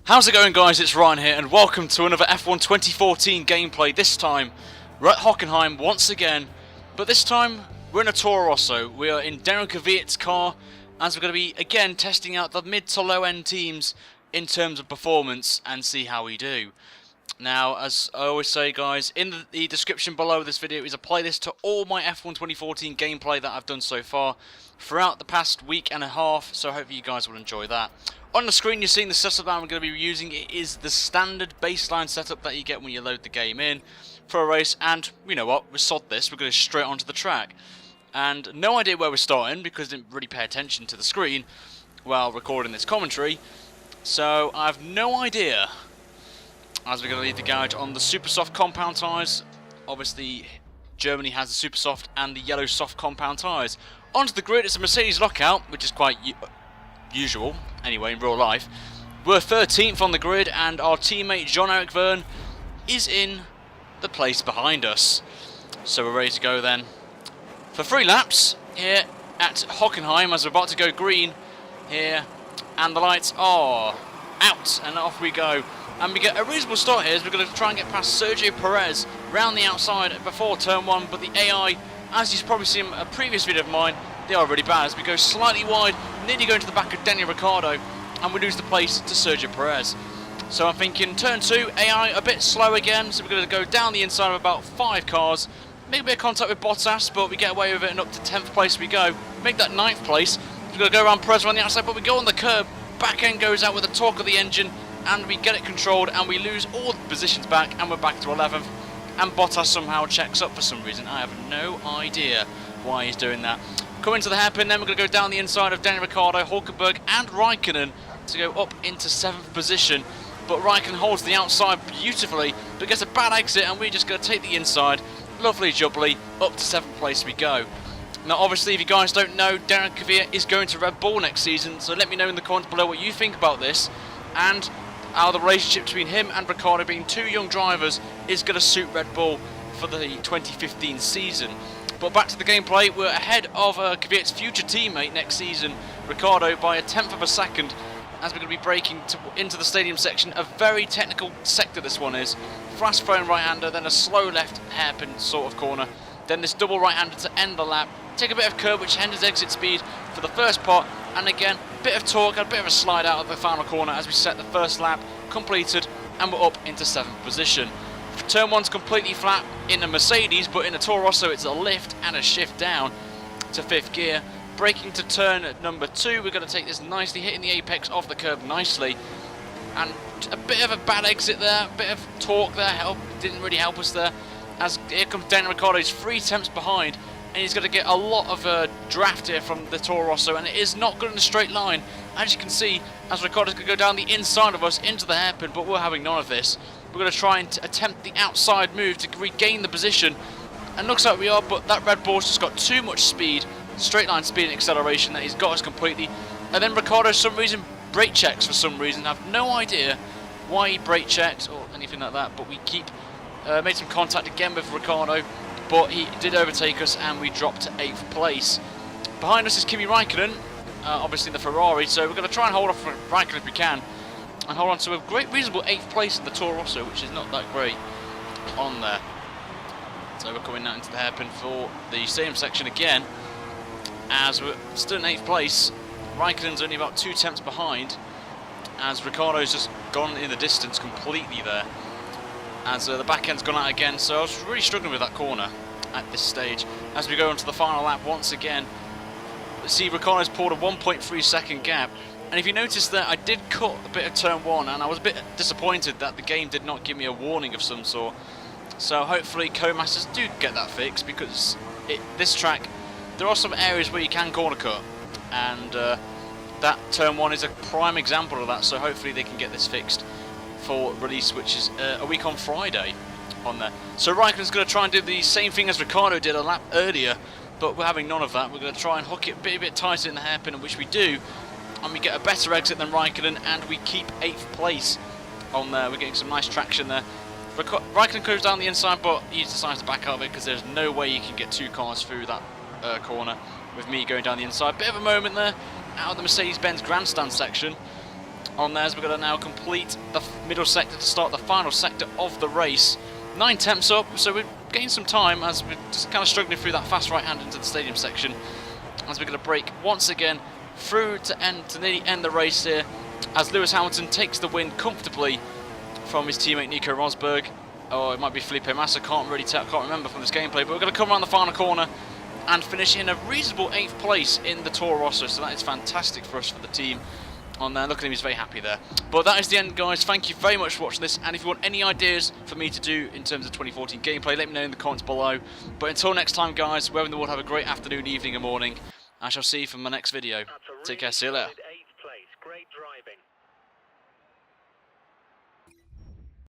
How's it going, guys? It's Ryan here and welcome to another F1 2014 gameplay. This time we're at Hockenheim once again, but this time we're in a Torro Rosso. We are in Daniel Kvyat's car as we're going to be again testing out the mid to low end teams in terms of performance and see how we do. Now, as I always say, guys, in the description below this video is a playlist to all my F1 2014 gameplay that I've done so far throughout the past week and a half, so hopefully you guys will enjoy that. On the screen you're seeing the setup that I'm going to be using. It is the standard baseline setup that you get when you load the game in for a race, and you know what, we sod this, we're going straight onto the track. And no idea where we're starting because I didn't really pay attention to the screen while recording this commentary, so I have no idea. As we're going to leave the garage on the super soft compound tyres. Obviously Germany has the super soft and the yellow soft compound tyres. Onto the grid, it's a Mercedes lockout, which is quite usual anyway in real life. We're 13th on the grid and our teammate Jean-Eric Verne is in the place behind us. So we're ready to go then for 3 laps here at Hockenheim as we're about to go green here, and the lights are out and off we go. And we get a reasonable start here as we're going to try and get past Sergio Perez round the outside before turn 1, but the AI, as you've probably seen in a previous video of mine, they are really bad as we go slightly wide, nearly going to the back of Daniel Ricciardo, and we lose the place to Sergio Perez. So I'm thinking turn 2, AI a bit slow again, so we're going to go down the inside of about 5 cars, make a bit of contact with Bottas, but we get away with it and up to 10th place we go, make that 9th place. We're going to go around Perez around the outside, but we go on the curb, back end goes out with the torque of the engine, and we get it controlled and we lose all the positions back and we're back to 11th, and Bottas somehow checks up for some reason. I have no idea why he's doing that. Coming to the hairpin, then we're going to go down the inside of Daniel Ricciardo, Hülkenberg and Raikkonen to go up into 7th position, but Raikkonen holds the outside beautifully but gets a bad exit and we're just going to take the inside, lovely jubbly, up to 7th place we go. Now obviously if you guys don't know, Daniel Kvyat is going to Red Bull next season, so let me know in the comments below what you think about this and how the relationship between him and Ricciardo, being 2 young drivers, is going to suit Red Bull for the 2015 season. But back to the gameplay, we're ahead of Kvyat's future teammate next season, Ricciardo, by a 10th of a second, as we're going to be braking into the stadium section. A very technical sector this one is. Fast throwing right-hander, then a slow left hairpin sort of corner, then this double right-hander to end the lap. Take a bit of curb which hinders exit speed for the first part, and again a bit of torque, a bit of a slide out of the final corner as we set the first lap completed and we're up into 7th position. Turn 1's completely flat in a Mercedes, but in a Torro Rosso it's a lift and a shift down to 5th gear. Braking to turn number 2, we're going to take this nicely, hitting the apex of the curb nicely, and a bit of a bad exit there, a bit of torque there, didn't really help us there, as here comes Daniel Ricciardo, he's 3 tenths behind. And he's going to get a lot of draft here from the Torro Rosso, and it is not good in a straight line, as you can see, as Ricciardo's going to go down the inside of us into the hairpin, but we're having none of this. We're going to try and attempt the outside move to regain the position, and looks like we are, but that Red Bull's just got too much speed, straight line speed and acceleration, that he's got us completely. And then Ricciardo, for some reason, brake checks for some reason. I have no idea why he brake checked or anything like that, but we made some contact again with Ricciardo, but he did overtake us and we dropped to 8th place. Behind us is Kimi Raikkonen, obviously the Ferrari, so we're going to try and hold off Raikkonen if we can, and hold on to a great reasonable 8th place in the Torro Rosso, which is not that great on there. So we're coming out into the hairpin for the stadium section again, as we're still in 8th place. Raikkonen's only about 2 tenths behind, as Ricciardo's just gone in the distance completely there, as the back end's gone out again, so I was really struggling with that corner at this stage. As we go into the final lap once again, see Ricciardo's pulled a 1.3 second gap, and if you notice that I did cut a bit of turn 1 and I was a bit disappointed that the game did not give me a warning of some sort, so hopefully Codemasters do get that fixed, because this track there are some areas where you can corner cut, and that turn 1 is a prime example of that, so hopefully they can get this fixed for release, which is a week on Friday on there. So Raikkonen's going to try and do the same thing as Ricciardo did a lap earlier, but we're having none of that. We're going to try and hook it a bit tighter in the hairpin, which we do, and we get a better exit than Raikkonen, and we keep 8th place on there. We're getting some nice traction there. Raikkonen goes down the inside, but he decides to back out of it because there's no way you can get 2 cars through that corner with me going down the inside. Bit of a moment there out of the Mercedes-Benz grandstand section. on there as we're going to now complete the middle sector to start the final sector of the race. 9 temps up, so we've gained some time as we're just kind of struggling through that fast right hand into the stadium section. As we're going to break once again through to nearly end the race here, as Lewis Hamilton takes the win comfortably from his teammate Nico Rosberg. Oh, it might be Felipe Massa, can't remember from this gameplay, but we're going to come around the final corner and finish in a reasonable 8th place in the Torro Rosso, so that is fantastic for us, for the team on there. Look at him, he's very happy there. But that is the end, guys. Thank you very much for watching this, and if you want any ideas for me to do in terms of 2014 gameplay, let me know in the comments below. But until next time, guys, wherever in the world, have a great afternoon, evening and morning. I shall see you for my next video. Take care, see you later.